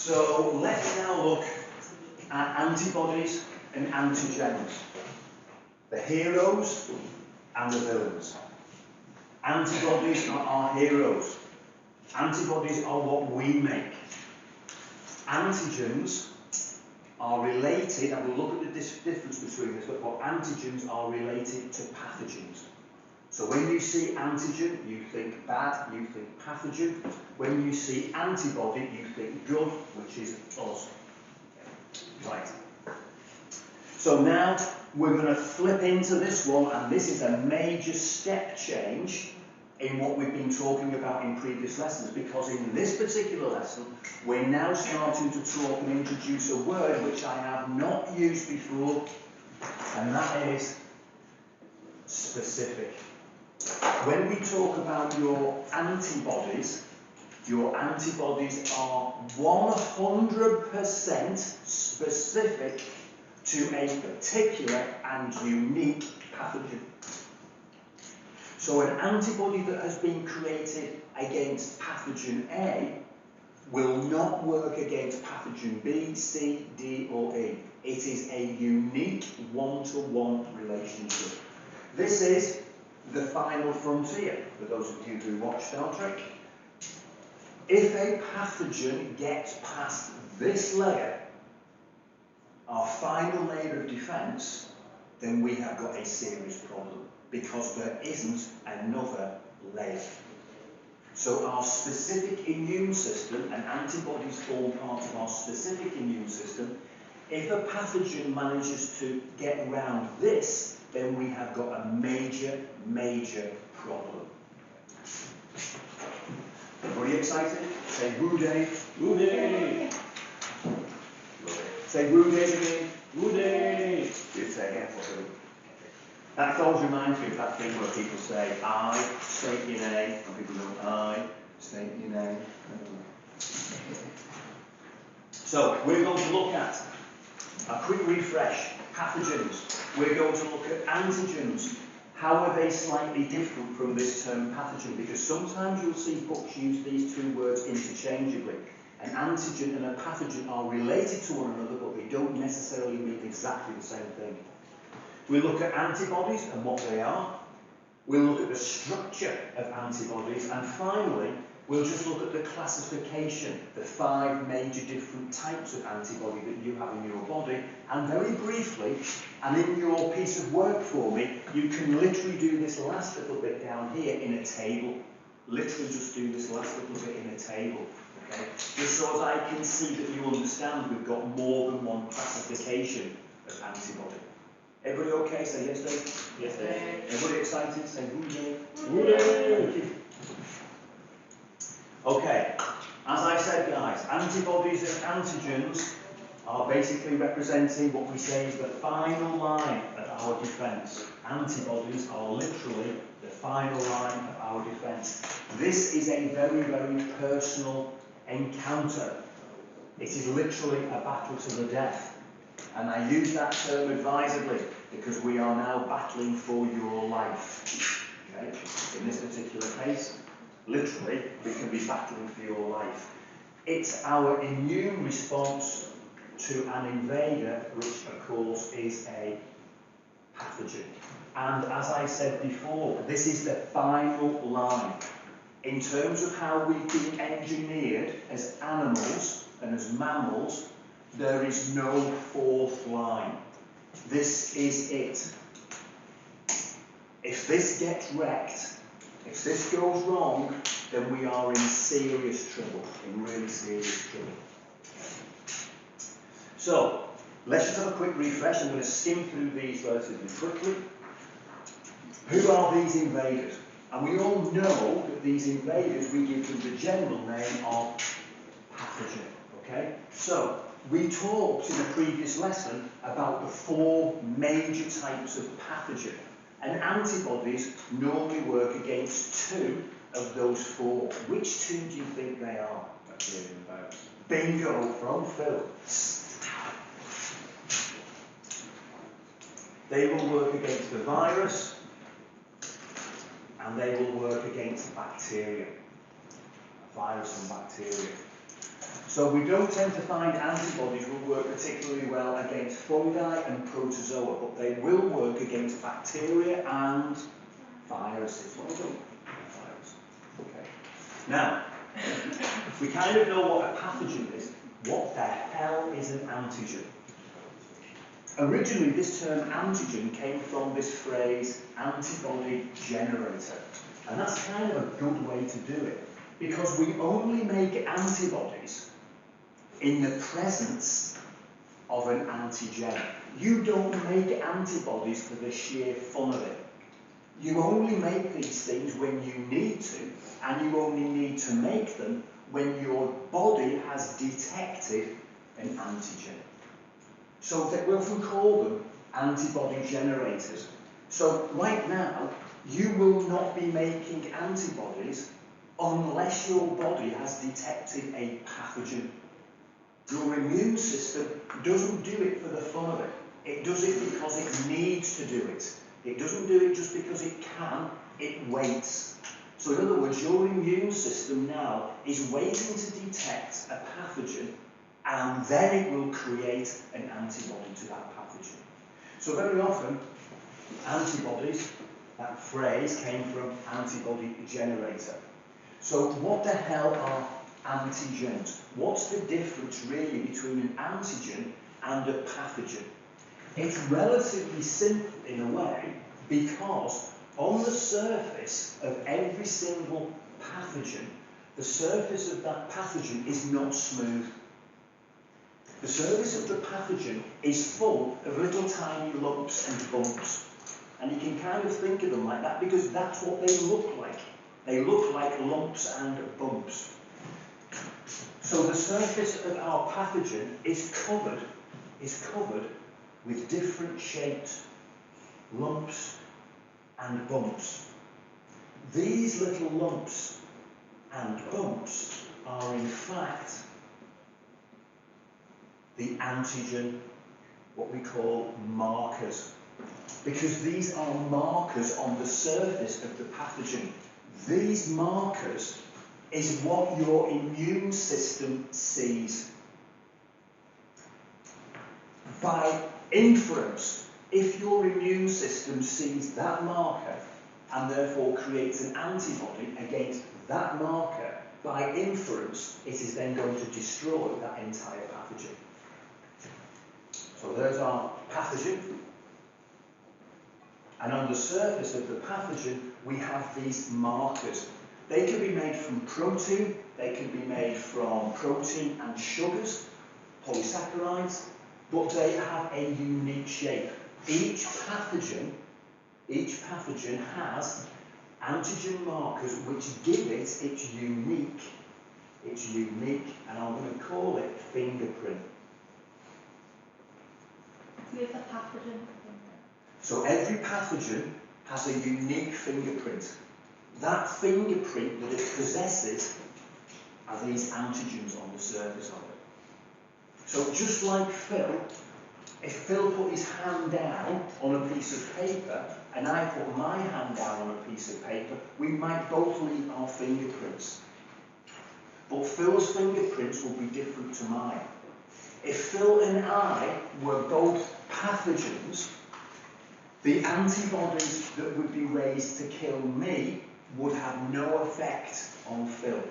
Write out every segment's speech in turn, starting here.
So let's now look at antibodies and antigens. The heroes and the villains. Antibodies are our heroes. Antibodies are what we make. Antigens are related, and we'll look at the difference between this, but antigens are related to pathogens. So when you see antigen, you think bad, you think pathogen. When you see antibody, you think good, which is us. Right. So now we're going to flip into this one, and this is a major step change in what we've been talking about in previous lessons, because in this particular lesson, we're now starting to talk and introduce a word which I have not used before, and that is specific. When we talk about your antibodies are 100% specific to a particular and unique pathogen. So an antibody that has been created against pathogen A will not work against pathogen B, C, D or E. It is a unique one-to-one relationship. This is the final frontier, for those of you who watch Star Trek. If a pathogen gets past this layer, our final layer of defence, then we have got a serious problem, because there isn't another layer. So our specific immune system, and antibodies form part of our specific immune system. If a pathogen manages to get around this, then we have got a major, major problem. Everybody excited? Say woo day. Woo day. Say woo day again. Woo day. You say again. That always reminds me of that thing where people say, I, state your name, and people go, I, state your name. So, we're going to look at a quick refresh, pathogens. We're going to look at antigens. How are they slightly different from this term pathogen? Because sometimes you'll see books use these two words interchangeably. An antigen and a pathogen are related to one another, but they don't necessarily mean exactly the same thing. We'll look at antibodies and what they are. We'll look at the structure of antibodies. And finally, we'll just look at the classification, the 5 major different types of antibody that you have in your body. And very briefly, and in your piece of work for me, you can literally do this last little bit down here in a table. Literally just do this last little bit in a table. Okay? Just so as I can see that you understand we've got more than one classification of antibody. Everybody okay? Say yes, Dave. Yes, Dave. Everybody excited? Say woo day. Woo day. Thank you. Okay, as I said, guys, antibodies and antigens are basically representing what we say is the final line of our defence. Antibodies are literally the final line of our defence. This is a very, very personal encounter. It is literally a battle to the death. And I use that term advisedly because we are now battling for your life. Okay? In this particular case, literally, we can be battling for your life. It's our immune response to an invader, which of course is a pathogen. And as I said before, this is the final line. In terms of how we've been engineered as animals and as mammals, there is no 4th line. This is it. If this gets wrecked, if this goes wrong, then we are in serious trouble, in really serious trouble. So, let's just have a quick refresh. I'm going to skim through these relatively quickly. Who are these invaders? And we all know that these invaders, we give them the general name of pathogen. Okay? So, we talked in a previous lesson about the 4 major types of pathogen. And antibodies normally work against 2 of those 4. Which 2 do you think they are? Bacteria and virus. Bingo from Phil. They will work against the virus, and they will work against bacteria. Virus and bacteria. So we don't tend to find antibodies will work particularly well against fungi and protozoa, but they will work against bacteria and viruses. Well done. Virus. Okay. Now, we kind of know what a pathogen is. What the hell is an antigen? Originally, this term antigen came from this phrase, antibody generator. And that's kind of a good way to do it, because we only make antibodies in the presence of an antigen. You don't make antibodies for the sheer fun of it. You only make these things when you need to, and you only need to make them when your body has detected an antigen. So we often call them antibody generators. So right now, you will not be making antibodies unless your body has detected a pathogen. Your immune system doesn't do it for the fun of it. It does it because it needs to do it. It doesn't do it just because it can, it waits. So in other words, your immune system now is waiting to detect a pathogen, and then it will create an antibody to that pathogen. So very often, antibodies, that phrase came from antibody generator. So what the hell are antigens? What's the difference really between an antigen and a pathogen? It's relatively simple in a way, because on the surface of every single pathogen, the surface of that pathogen is not smooth. The surface of the pathogen is full of little tiny lumps and bumps. And you can kind of think of them like that because that's what they look like. They look like lumps and bumps. So the surface of our pathogen is covered with different shaped lumps and bumps. These little lumps and bumps are in fact the antigen, what we call markers, because these are markers on the surface of the pathogen. These markers is what your immune system sees. By inference, if your immune system sees that marker and therefore creates an antibody against that marker, by inference, it is then going to destroy that entire pathogen. So there's our pathogen. And on the surface of the pathogen, we have these markers. They can be made from protein, they can be made from protein and sugars, polysaccharides, but they have a unique shape. Each pathogen has antigen markers which give it its unique, and I'm going to call it fingerprint. With the pathogen. So every pathogen has a unique fingerprint. That fingerprint that it possesses are these antigens on the surface of it. So just like Phil, if Phil put his hand down on a piece of paper and I put my hand down on a piece of paper, we might both leave our fingerprints. But Phil's fingerprints will be different to mine. If Phil and I were both pathogens, the antibodies that would be raised to kill me would have no effect on Phil.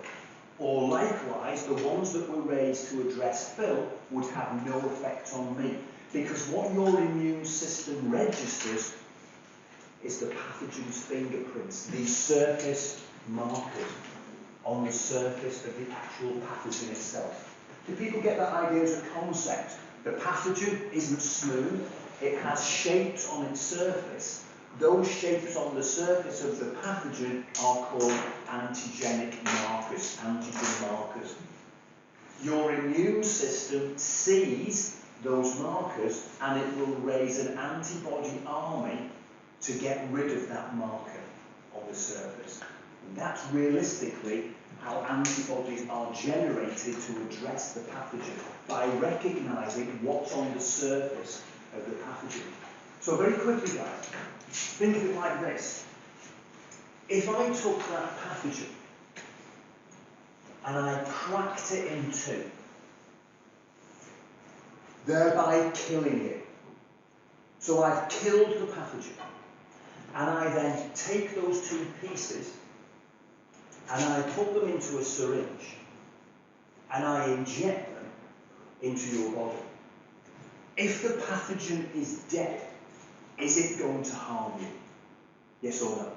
Or likewise, the ones that were raised to address Phil would have no effect on me. Because what your immune system registers is the pathogen's fingerprints, these surface markers on the surface of the actual pathogen itself. Do people get that idea as a concept? The pathogen isn't smooth, it has shapes on its surface. Those shapes on the surface of the pathogen are called antigenic markers, antigen markers. Your immune system sees those markers and it will raise an antibody army to get rid of that marker on the surface. And that's realistically how antibodies are generated to address the pathogen, by recognising what's on the surface of the pathogen. So very quickly guys, think of it like this. If I took that pathogen and I cracked it in two, thereby killing it. So I've killed the pathogen, and I then take those two pieces and I put them into a syringe and I inject them into your body. If the pathogen is dead, is it going to harm you? Yes or no?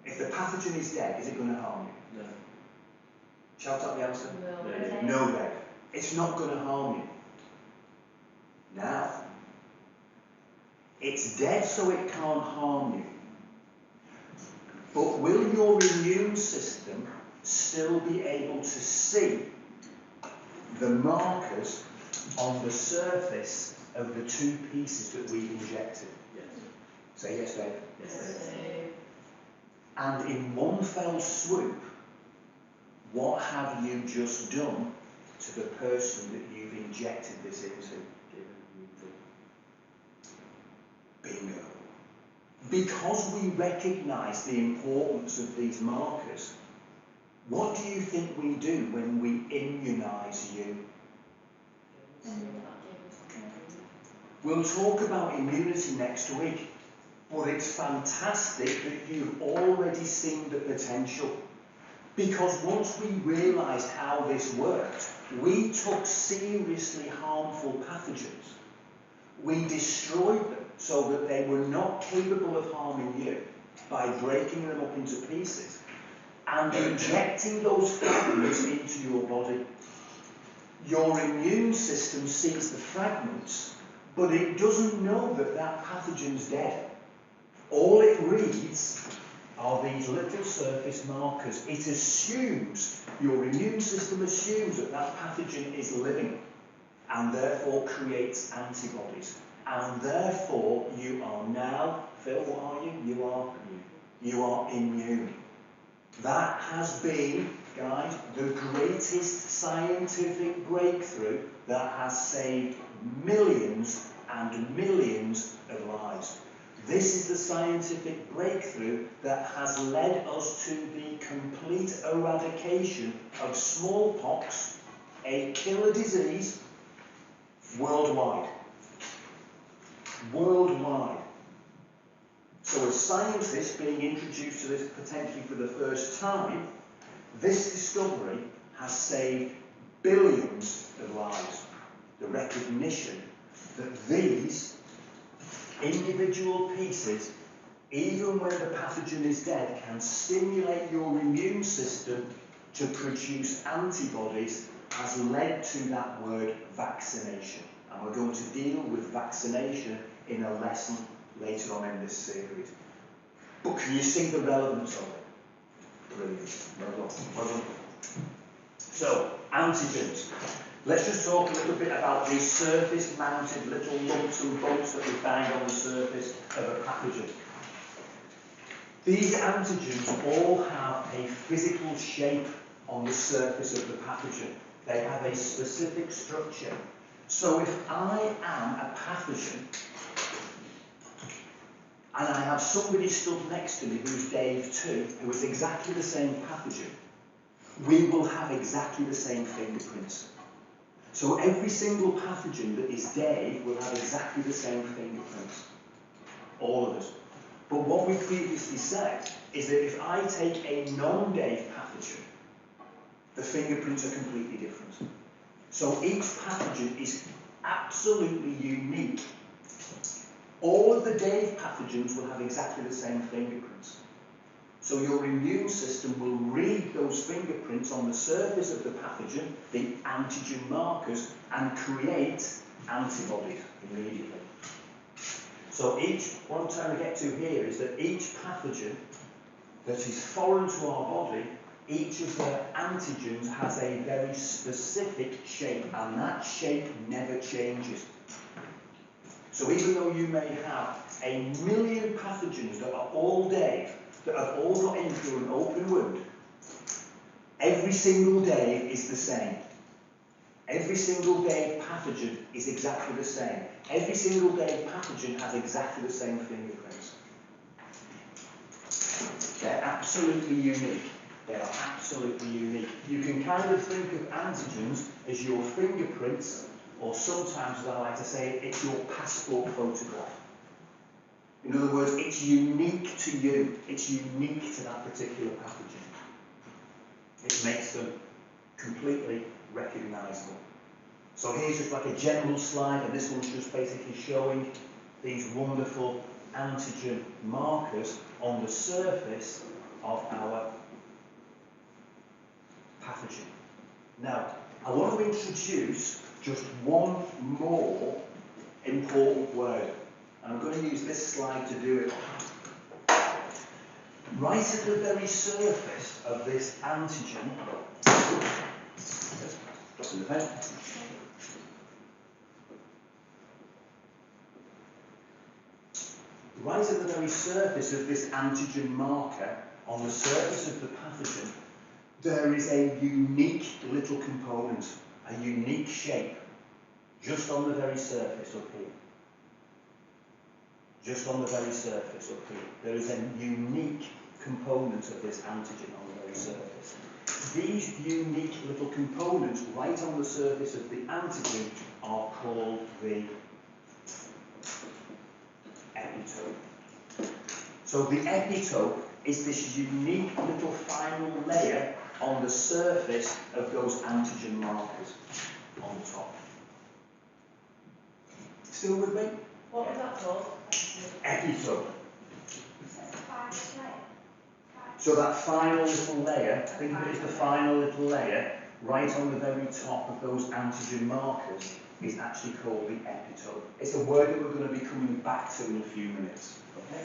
If the pathogen is dead, is it going to harm you? No. Shout out the answer. No. No, then. It's not going to harm you. Now, it's dead so it can't harm you. But will your immune system still be able to see the markers on the surface of the two pieces that we've injected? Yes. Say yes, Dave. Yes. And in one fell swoop, what have you just done to the person that you've injected this into? Bingo. Because we recognise the importance of these markers, what do you think we do when we immunise you? We'll talk about immunity next week, but it's fantastic that you've already seen the potential. Because once we realised how this worked, we took seriously harmful pathogens. We destroyed them so that they were not capable of harming you by breaking them up into pieces and injecting those fragments into your body. Your immune system sees the fragments, but it doesn't know that that pathogen's dead. All it reads are these little surface markers. It assumes, your immune system assumes that that pathogen is living and therefore creates antibodies. And therefore you are now, Phil, what are you? You are immune. That has been, guys, the greatest scientific breakthrough that has saved millions and millions of lives. This is the scientific breakthrough that has led us to the complete eradication of smallpox, a killer disease, worldwide. Worldwide. So as scientists being introduced to this potentially for the first time, this discovery has saved billions of lives. The recognition that these individual pieces, even when the pathogen is dead, can stimulate your immune system to produce antibodies has led to that word vaccination. And we're going to deal with vaccination in a lesson later on in this series. But can you see the relevance of it? Brilliant. Well done. Well done. So, antigens. Let's just talk a little bit about these surface-mounted little lumps and bumps that we find on the surface of a pathogen. These antigens all have a physical shape on the surface of the pathogen. They have a specific structure. So if I am a pathogen, and I have somebody stood next to me who's Dave too, who is exactly the same pathogen, we will have exactly the same fingerprints. So every single pathogen that is Dave will have exactly the same fingerprints. All of us. But what we previously said is that if I take a non-Dave pathogen, the fingerprints are completely different. So each pathogen is absolutely unique. All of the Dave pathogens will have exactly the same fingerprints. So your immune system will read those fingerprints on the surface of the pathogen, the antigen markers, and create antibodies immediately. So what I'm trying to get to here is that each pathogen that is foreign to our body, each of their antigens has a very specific shape, and that shape never changes. So even though you may have a million pathogens that are all Dave, that have all got in through an open wound, every single Dave is the same. Every single Dave pathogen is exactly the same. Every single Dave pathogen has exactly the same fingerprints. They're absolutely unique. They are absolutely unique. You can kind of think of antigens as your fingerprints, or sometimes, as I like to say, it's your passport photograph. In other words, it's unique to you. It's unique to that particular pathogen. It makes them completely recognisable. So here's just like a general slide, and this one's just basically showing these wonderful antigen markers on the surface of our pathogen. Now, I want to introduce just one more important word. And I'm going to use this slide to do it. Right at the very surface of this antigen, dropping the pen. Right at the very surface of this antigen marker, on the surface of the pathogen, there is a unique little component, a unique shape, just on the very surface up here. Just on the very surface up here. There is a unique component of this antigen on the very surface. These unique little components right on the surface of the antigen are called the epitope. So the epitope is this unique little final layer on the surface of those antigen markers on the top. Still with me? What was that called? Epitope. So that final little layer, think of it as the final little layer, right on the very top of those antigen markers, is actually called the epitope. It's a word that we're going to be coming back to in a few minutes. Okay?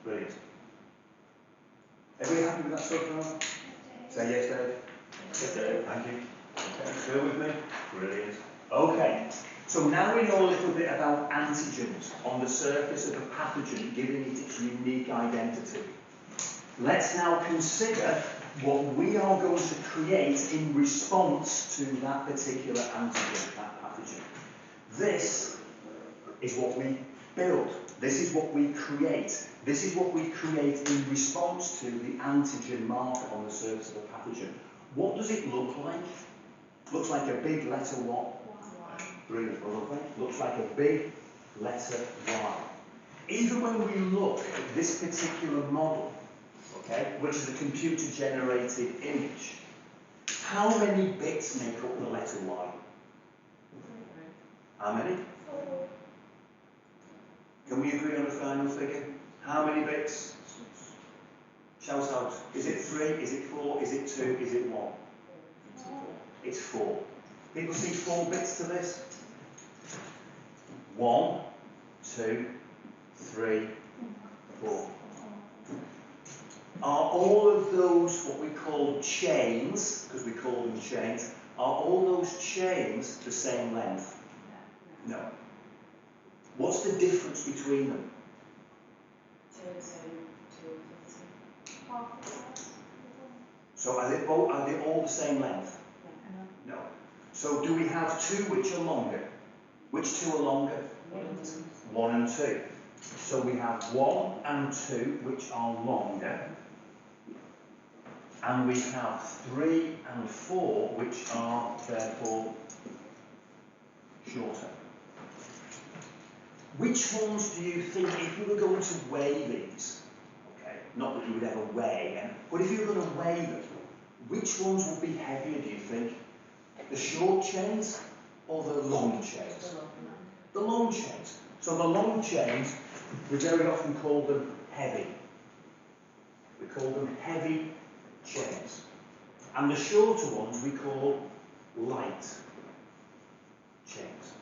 Brilliant. Everybody happy with that so far? Say yes, Dave. Yes, Dave. Thank you. Okay, still with me? Brilliant. Okay. So now we know a little bit about antigens on the surface of a pathogen, giving it its unique identity. Let's now consider what we are going to create in response to that particular antigen, that pathogen. This is what we build. This is what we create. This is what we create in response to the antigen marker on the surface of a pathogen. What does it look like? Looks like a big letter what? Brilliant, lovely. Looks like a big letter Y. Even when we look at this particular model, okay, which is a computer-generated image, how many bits make up the letter Y? How many? 4. Can we agree on a final figure? How many bits? Shout out. Is it 3? Is it 4? Is it 2? Is it 1? It's 4. People see 4 bits to this? 1, 2, 3, 4. Are all of those what we call chains, because we call them chains, are all those chains the same length? No. What's the difference between them? 2. So are they all the same length? No. So do we have 2 which are longer? Which 2 are longer? 1 and 2. So we have 1 and 2 which are longer. And we have 3 and 4 which are therefore shorter. Which ones do you think, if you were going to weigh these, okay, not that you would ever weigh them, but if you were going to weigh them, which ones would be heavier, do you think? The short chains or the long chains? The long chains. So the long chains, we very often call them heavy. We call them heavy chains. And the shorter ones we call light chains.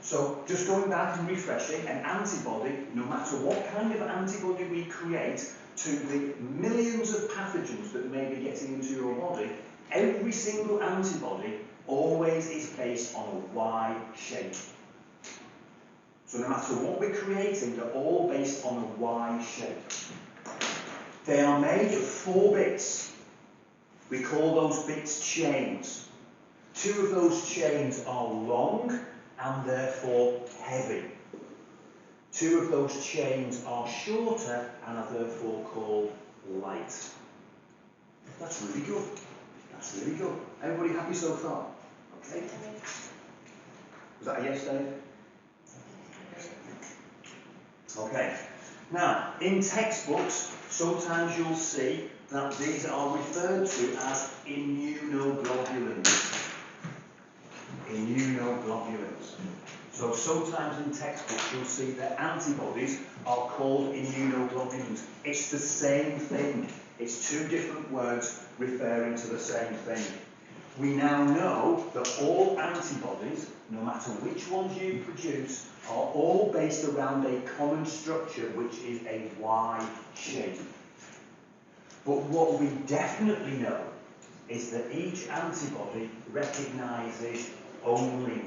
So just going back and refreshing, an antibody, no matter what kind of antibody we create to the millions of pathogens that may be getting into your body, every single antibody always is based on a Y shape. So no matter what we're creating, they're all based on a Y shape. They are made of 4 bits. We call those bits chains. 2 of those chains are long and therefore heavy. 2 of those chains are shorter and are therefore called light. That's really good. That's really good. Everybody happy so far? Okay. Was that a yes, Dave? Okay. Now, in textbooks, sometimes you'll see that these are referred to as immunoglobulins. Immunoglobulins. So sometimes in textbooks you'll see that antibodies are called immunoglobulins. It's the same thing. It's two different words referring to the same thing. We now know that all antibodies, no matter which ones you produce, are all based around a common structure which is a Y shape. But what we definitely know is that each antibody recognises only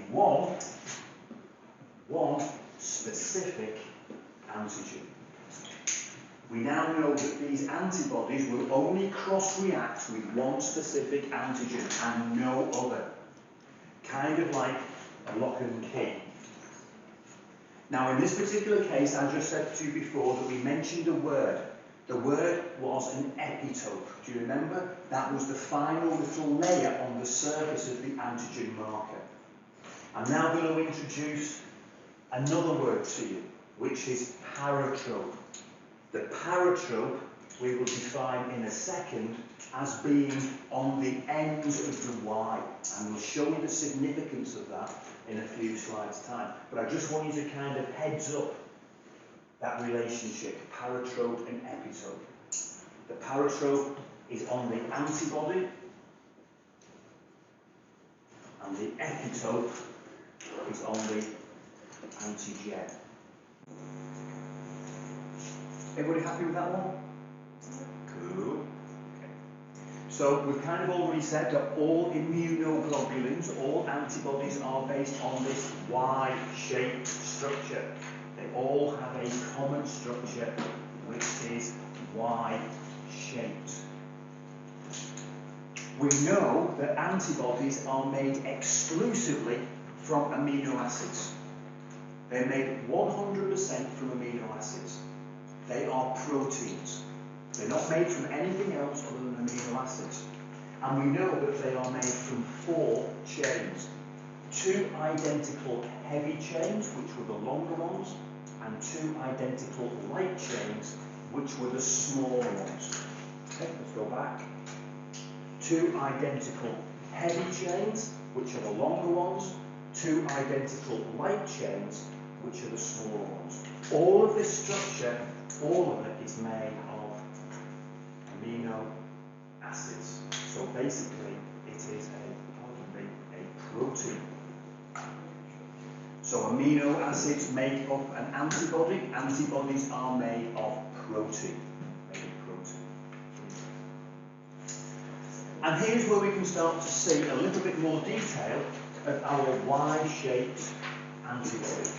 one specific antigen. We now know that these antibodies will only cross-react with one specific antigen and no other. Kind of like a lock and key. Now in this particular case, I just said to you before that we mentioned a word. The word was an epitope. Do you remember? That was the final little layer on the surface of the antigen marker. I'm now going to introduce another word to you, which is paratrope. The paratrope we will define in a second as being on the end of the Y, and we'll show you the significance of that in a few slides' time. But I just want you to kind of heads up that relationship, paratrope and epitope. The paratrope is on the antibody, and the epitope is on the antigen. Everybody happy with that one? Cool. Okay. So we've kind of already said that all immunoglobulins, all antibodies are based on this Y-shaped structure. They all have a common structure which is Y-shaped. We know that antibodies are made exclusively from amino acids. They're made 100% from amino acids. They are proteins. They're not made from anything else other than amino acids. And we know that they are made from 4 chains. 2 identical heavy chains, which were the longer ones, and 2 identical light chains, which were the smaller ones. Okay, let's go back. 2 identical heavy chains, which are the longer ones, 2 identical light chains, which are the smaller ones. All of this structure, all of it is made of amino acids. So basically, it is a protein. So amino acids make up an antibody. Antibodies are made of protein. And here's where we can start to see a little bit more detail of our Y-shaped antibody.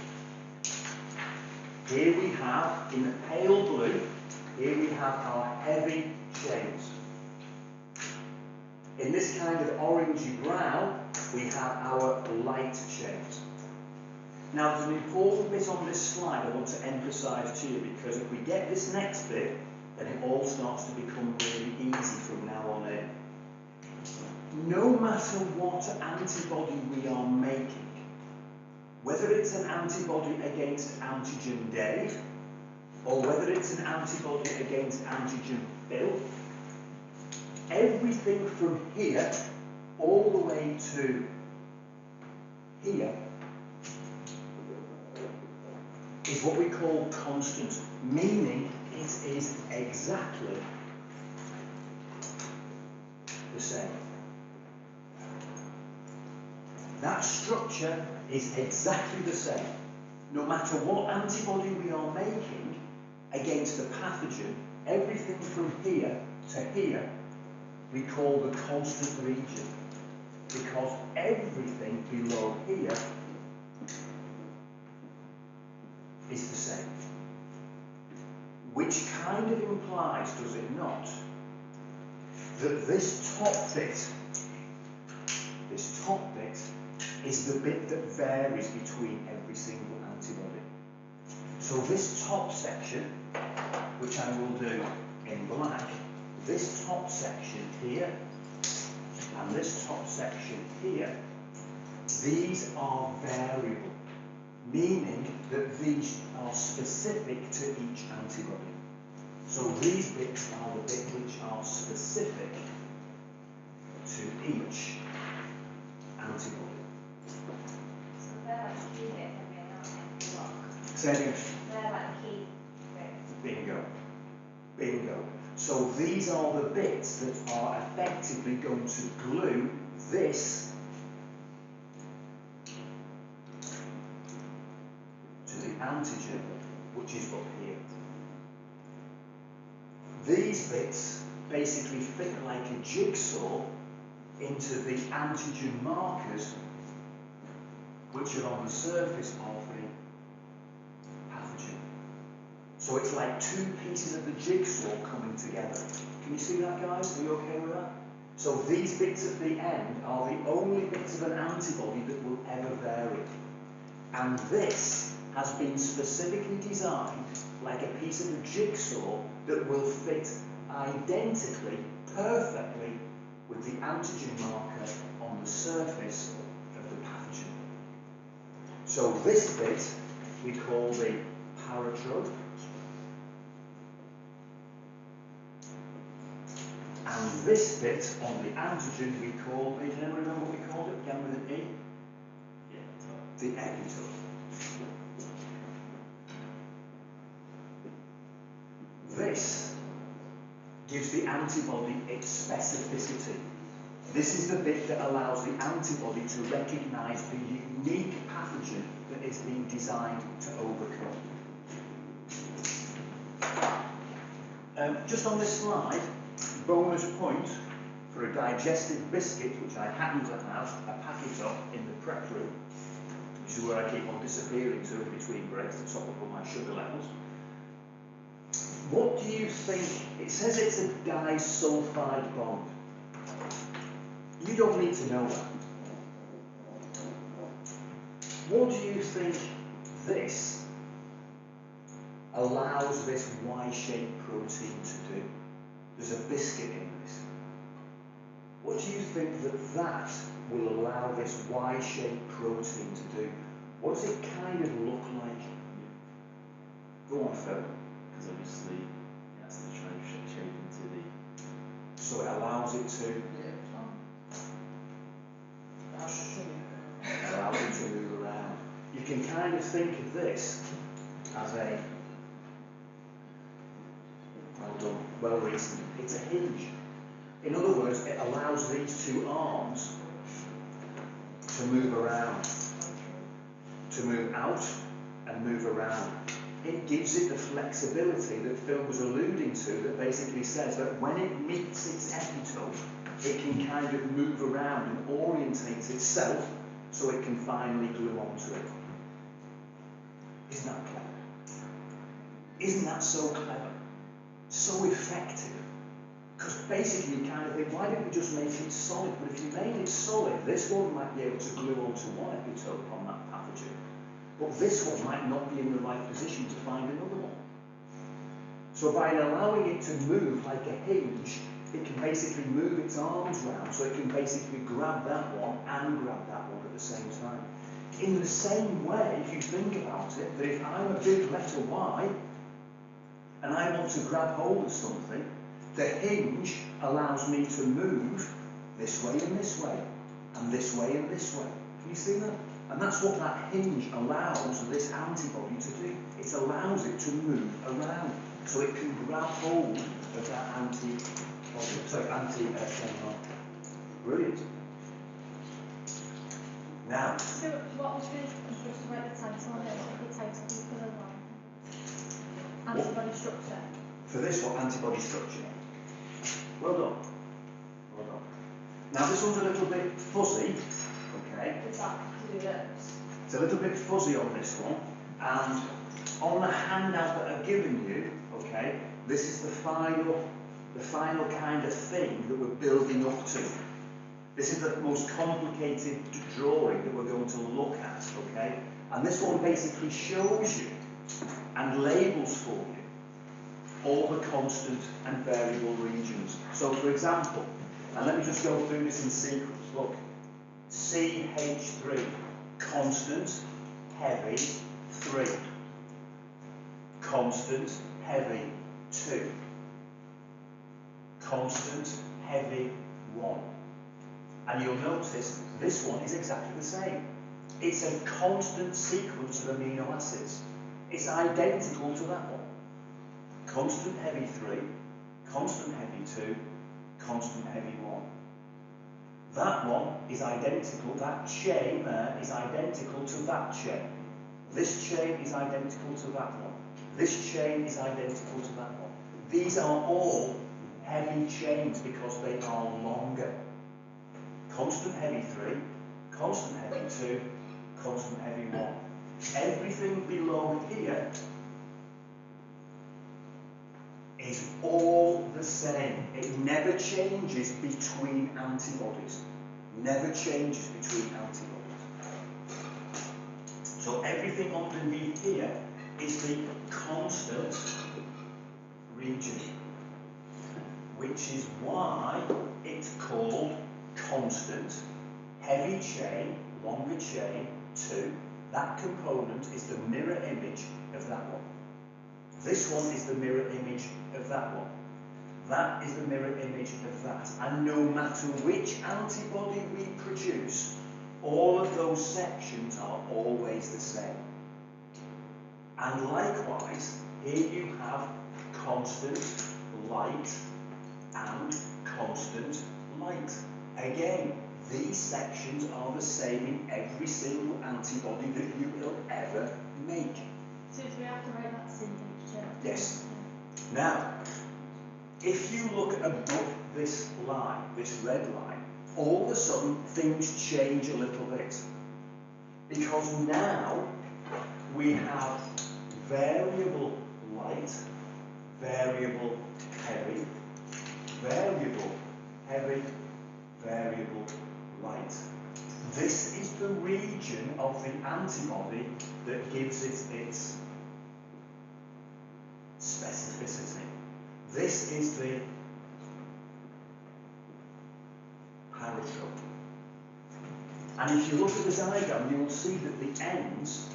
Here we have, in the pale blue, here we have our heavy chains. In this kind of orangey brown, we have our light chains. Now there's an important bit on this slide I want to emphasise to you, because if we get this next bit, then it all starts to become really easy from now on in. No matter what antibody we are making, whether it's an antibody against antigen Dave, or whether it's an antibody against antigen Phil, everything from here all the way to here is what we call constant, meaning it is exactly the same. That structure is exactly the same. No matter what antibody we are making against a pathogen, everything from here to here we call the constant region, because everything below here is the same. Which kind of implies, does it not, that this top bit is the bit that varies between every single antibody. So this top section, which I will do in black, this top section here and this top section here, these are variable, meaning that these are specific to each antibody. So these bits are the bits which are specific to each antibody. So they're like key bits and they're not in the block. Say again. They're like key bits. Bingo. Bingo. So these are the bits that are effectively going to glue this to the antigen, which is up here. These bits basically fit like a jigsaw into the antigen markers which are on the surface of the pathogen. So it's like two pieces of the jigsaw coming together. Can you see that, guys? Are you okay with that? So these bits at the end are the only bits of an antibody that will ever vary. And this has been specifically designed like a piece of a jigsaw that will fit identically, perfectly with the antigen marker on the surface of the pathogen. So this bit we call the paratrope, and this bit on the antigen we call, can anyone remember what we called it? Began with an E? Yeah, the epitope. This gives the antibody its specificity. This is the bit that allows the antibody to recognise the unique pathogen that it's been designed to overcome. Just on this slide, bonus point for a digestive biscuit, which I happen to have a packet of in the prep room, which is where I keep on disappearing to in between breaks to top up all my sugar levels. What do you think? It says it's a disulfide bond. You don't need to know that. What do you think this allows this Y-shaped protein to do? There's a biscuit in this. What do you think that will allow this Y-shaped protein to do? What does it kind of look like? Go on, Phil. Because obviously it has to try and shape into the... So it allows it to... allows it to move around. You can kind of think of this as a... Well done, well reasoned. It's a hinge. In other words, it allows these two arms to move around, to move out and move around. It gives it the flexibility that Phil was alluding to, that basically says that when it meets its epitope, it can kind of move around and orientate itself so it can finally glue onto it. Isn't that clever? Isn't that so clever? So effective? Because basically you kind of think, why didn't we just make it solid? But if you made it solid, this one might be able to glue onto one epitope on that pathogen. But this one might not be in the right position to find another one. So by allowing it to move like a hinge, it can basically move its arms round, so it can basically grab that one and grab that one at the same time. In the same way, if you think about it, that if I'm a big letter Y, and I want to grab hold of something, the hinge allows me to move this way and this way, and this way and this way. Can you see that? And that's what that hinge allows this antibody to do. It allows it to move around, so it can grab hold of that anti-chain marker. Brilliant. Now. So what was just to write the title on it? What would the title be for the one? Antibody structure. For this one, antibody structure. Well done. Well done. Now this one's a little bit fuzzy. Okay. Is that to do this? It's a little bit fuzzy on this one, and on the handout that I've given you, okay, this is the final kind of thing that we're building up to. This is the most complicated drawing that we're going to look at, okay? And this one basically shows you and labels for you, all the constant and variable regions. So for example, and let me just go through this in sequence, look, CH3, constant, heavy, 3. Constant, heavy, 2. Constant, heavy, 1. And you'll notice this one is exactly the same. It's a constant sequence of amino acids. It's identical to that one. Constant, heavy, 3. Constant, heavy, 2. Constant, heavy, 1. That one is identical, that chain there is identical to that chain. This chain is identical to that one. This chain is identical to that one. These are all heavy chains because they are longer. Constant heavy 3, constant heavy 2, constant heavy 1. Everything below here is all the same. It never changes between antibodies. Never changes between antibodies. So everything underneath here is the constant region, which is why it's called constant, heavy chain, longer chain, 2. That component is the mirror image of that one. This one is the mirror image of that one. That is the mirror image of that. And no matter which antibody we produce, all of those sections are always the same. And likewise, here you have constant light and constant light. Again, these sections are the same in every single antibody that you will ever make. So do we have to write that CH2? Yes. Now, if you look above this line, this red line, all of a sudden things change a little bit. Because now we have variable light, variable heavy, variable heavy, variable light. This is the region of the antibody that gives it its specificity. This is the paratrope. And if you look at the diagram, you will see that the ends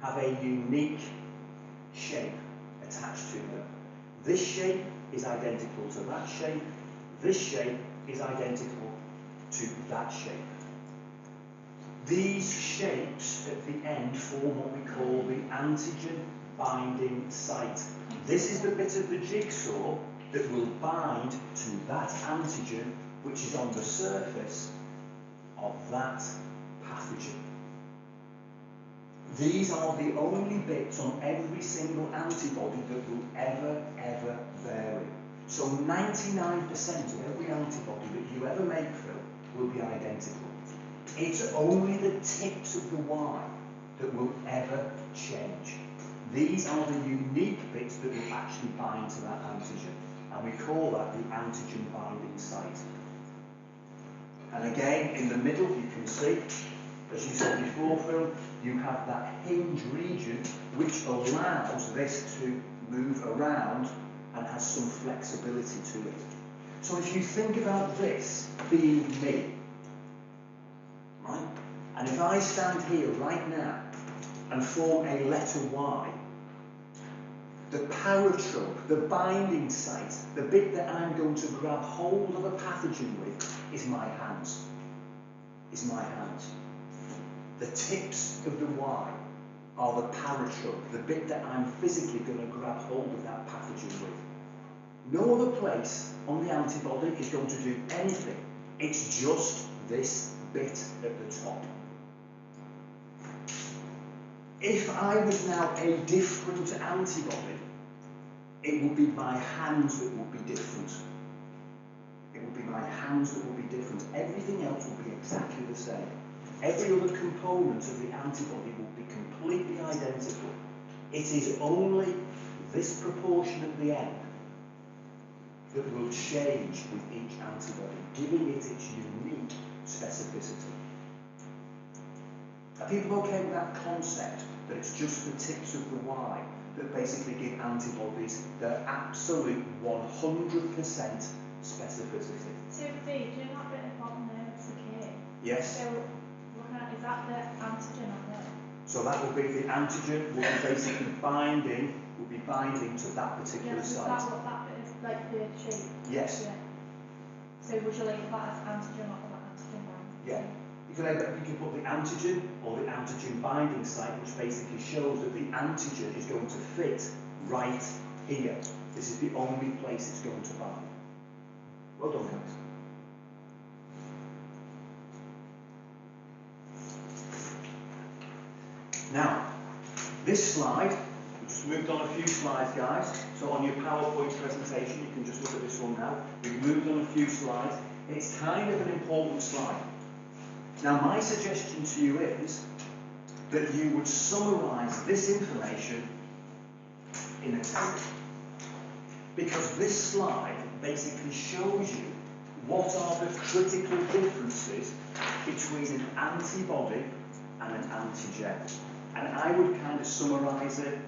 have a unique shape attached to them. This shape is identical to that shape. This shape is identical to that shape. These shapes at the end form what we call the antigen binding site. This is the bit of the jigsaw that will bind to that antigen which is on the surface of that pathogen. These are the only bits on every single antibody that will ever vary. So 99% of every antibody that you ever make, Phil, will be identical. It's only the tips of the Y that will ever change. These are the unique bits that will actually bind to that antigen, and we call that the antigen binding site. And again, in the middle, you can see, as you saw before, Phil, you have that hinge region which allows this to move around and has some flexibility to it. So if you think about this being me, right? And if I stand here right now and form a letter Y, the paratrope, the binding site, the bit that I'm going to grab hold of a pathogen with is my hands. Is my hands. The tips of the Y are the paratrope, the bit that I'm physically going to grab hold of that pathogen with. No other place on the antibody is going to do anything. It's just this bit at the top. If I was now a different antibody, it would be my hands that would be different. It would be my hands that would be different. Everything else would be exactly the same. Every other component of the antibody will be completely identical. It is only this proportion at the end that will change with each antibody, giving it its unique specificity. Are people okay with that concept, that it's just the tips of the Y that basically give antibodies their absolute 100% specificity. So B, do that bit at the bottom there, it's the K. Yes? So, looking at, is that the antigen on there? So that will be the antigen, will be basically binding to that particular Yes, is site. that what that bit is, like the shape? Yes. Yeah. So would you label that as antigen or that antigen binding? Yeah. You can put the antigen or the antigen binding site, which basically shows that the antigen is going to fit right here. This is the only place it's going to bind. Well done, guys. Now, this slide, we just moved on a few slides, guys. So on your PowerPoint presentation, you can just look at this one now. We've moved on a few slides. It's kind of an important slide. Now, my suggestion to you is that you would summarise this information in a table. Because this slide basically shows you what are the critical differences between an antibody and an antigen. And I would kind of summarise it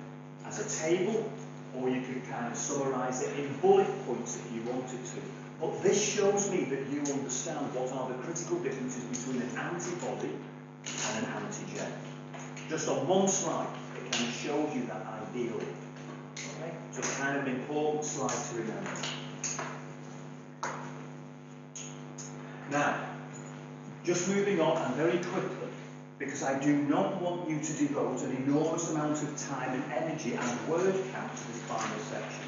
as a table, or you could kind of summarise it in bullet points if you wanted to. But this shows me that you understand what are the critical differences between an antibody and an antigen. Just on one slide, it kind of shows you that ideally. Okay? So it's kind of an important slide to remember. Now, just moving on, and very quickly, because I do not want you to devote an enormous amount of time and energy and word count to this final section.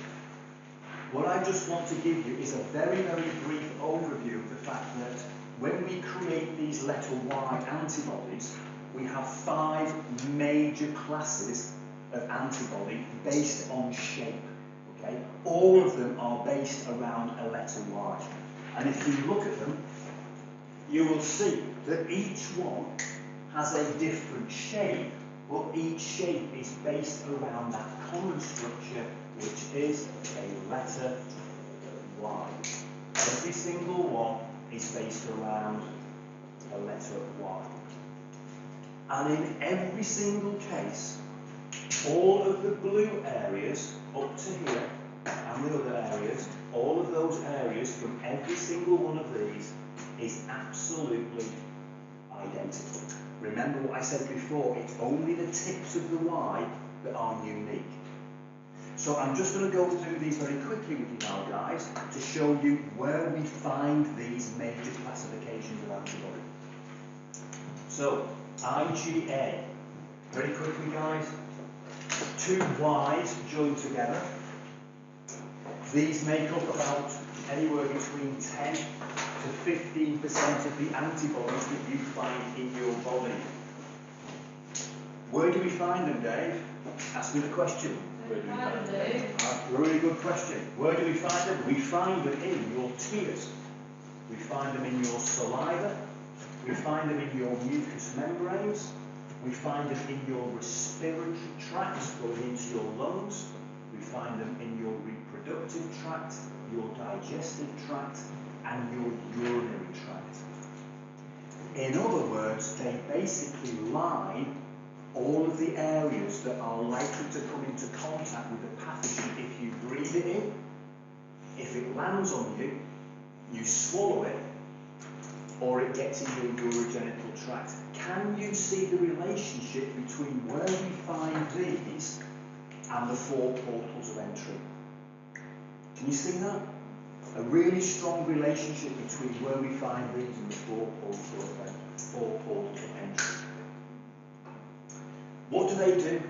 What I just want to give you is a very, very brief overview of the fact that when we create these letter Y antibodies, we have 5 major classes of antibody based on shape. Okay? All of them are based around a letter Y. And if you look at them, you will see that each one has a different shape, but each shape is based around that common structure, which is a letter Y. Every single one is based around a letter Y. And in every single case, all of the blue areas up to here, and the other areas, all of those areas from every single one of these is absolutely identical. Remember what I said before, it's only the tips of the Y that are unique. So I'm just going to go through these very quickly with you now, guys, to show you where we find these major classifications of antibody. So, IgA. Very quickly, guys. 2 Y's joined together. These make up about anywhere between 10 to 15% of the antibodies that you find in your body. Where do we find them, Dave? Ask me the question. Where do we find them? Really good question. Where do we find them? We find them in your tears. We find them in your saliva. We find them in your mucous membranes. We find them in your respiratory tract going into your lungs. We find them in your reproductive tract, your digestive tract, and your urinary tract. In other words, they basically line all of the areas that are likely to come into contact with the pathogen if you breathe it in. If it lands on you, you swallow it, or it gets in your urogenital tract. Can you see the relationship between where we find these and the 4 portals of entry? Can you see that? A really strong relationship between where we find these and the 4 portals of entry. What do they do?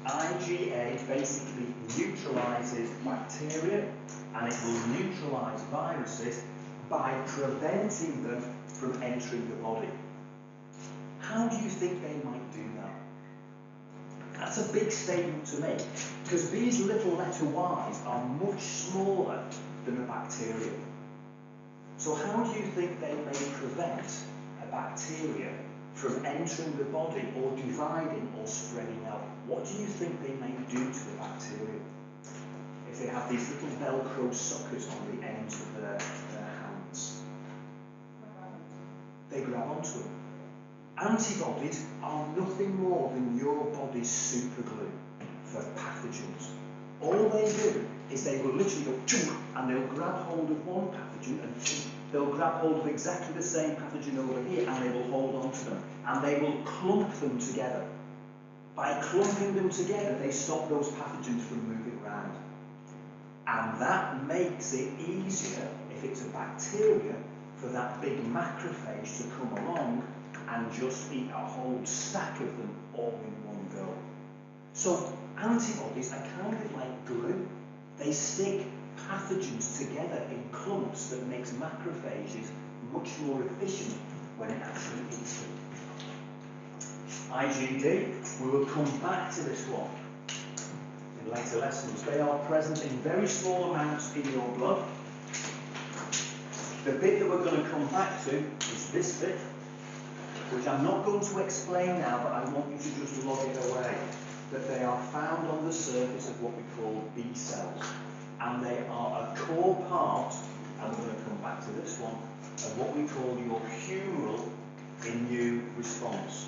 IgA basically neutralizes bacteria, and it will neutralize viruses by preventing them from entering the body. How do you think they might do that? That's a big statement to make, because these little letter Y's are much smaller than a bacteria. So how do you think they may prevent a bacteria from entering the body or dividing or spreading out? What do you think they may do to the bacteria if they have these little Velcro suckers on the ends of their hands? They grab onto them. Antibodies are nothing more than your body's super glue. for pathogens. All they do is they will literally go chunk, and they'll grab hold of one pathogen and chunk. They'll grab hold of exactly the same pathogen over here and they will hold on to them and they will clump them together. By clumping them together, they stop those pathogens from moving around. And that makes it easier, if it's a bacteria, for that big macrophage to come along and just eat a whole stack of them all in one go. So antibodies are kind of like glue. They stick pathogens together in clumps that makes macrophages much more efficient when it actually eats them. IgD, we will come back to this one in later lessons. They are present in very small amounts in your blood. The bit that we're going to come back to is this bit, which I'm not going to explain now, but I want you to just log it away, that they are found on the surface of what we call B cells. And they are a core part, and we're going to come back to this one, of what we call your humoral immune response.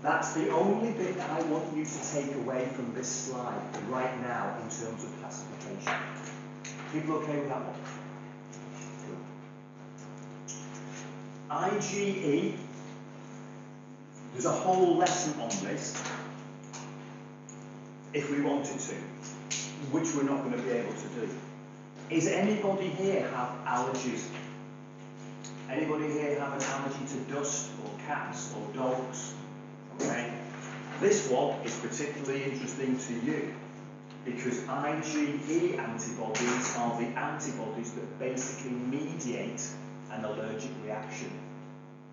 That's the only bit that I want you to take away from this slide right now in terms of classification. People okay with that one? Good. IgE, there's a whole lesson on this, if we wanted to, which we're not going to be able to do. Is anybody here have allergies? Anybody here have an allergy to dust or cats or dogs? Okay. This one is particularly interesting to you because IgE antibodies are the antibodies that basically mediate an allergic reaction.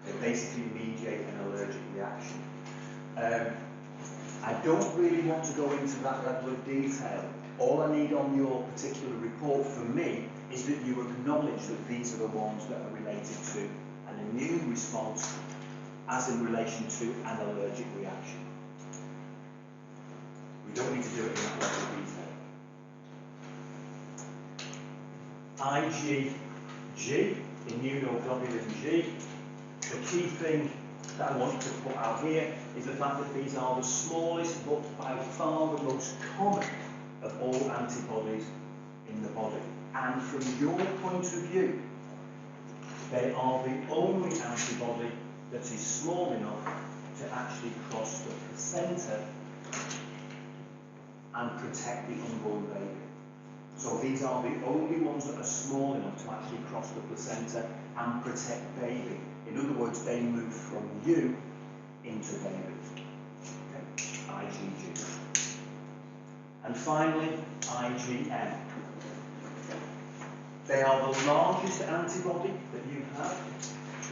They basically mediate an allergic reaction. I don't really want to go into that level of detail. All I need on your particular report for me is that you acknowledge that these are the ones that are related to an immune response as in relation to an allergic reaction. We don't need to do it in that level of detail. IgG, immunoglobulin G. The key thing that I want you to put out here is the fact that these are the smallest but by far the most common of all antibodies in the body. And from your point of view, they are the only antibody that is small enough to actually cross the placenta and protect the unborn baby. So these are the only ones that are small enough to actually cross the placenta and protect baby. In other words, they move from you into baby. Okay. IgG. And finally, IgM. They are the largest antibody that you have.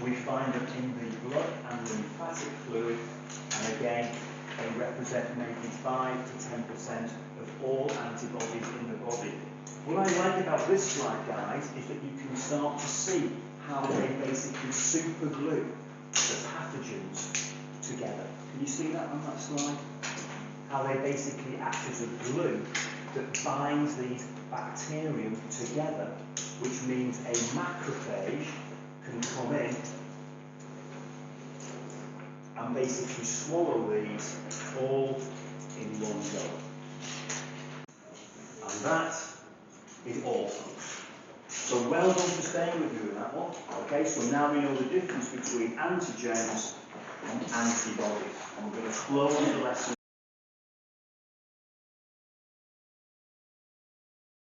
We find them in the blood and lymphatic fluid, and again, they represent maybe 5 to 10% of all antibodies in the body. What I like about this slide, guys, is that you can start to see how they basically super glue the pathogens together. Can you see that on that slide? How they basically act as a glue that binds these bacterium together, which means a macrophage can come in and basically swallow these all in one go. And that is all, folks. So well done for staying with me with that one. Okay, so now we know the difference between antigens and antibodies. And we're going to close the lesson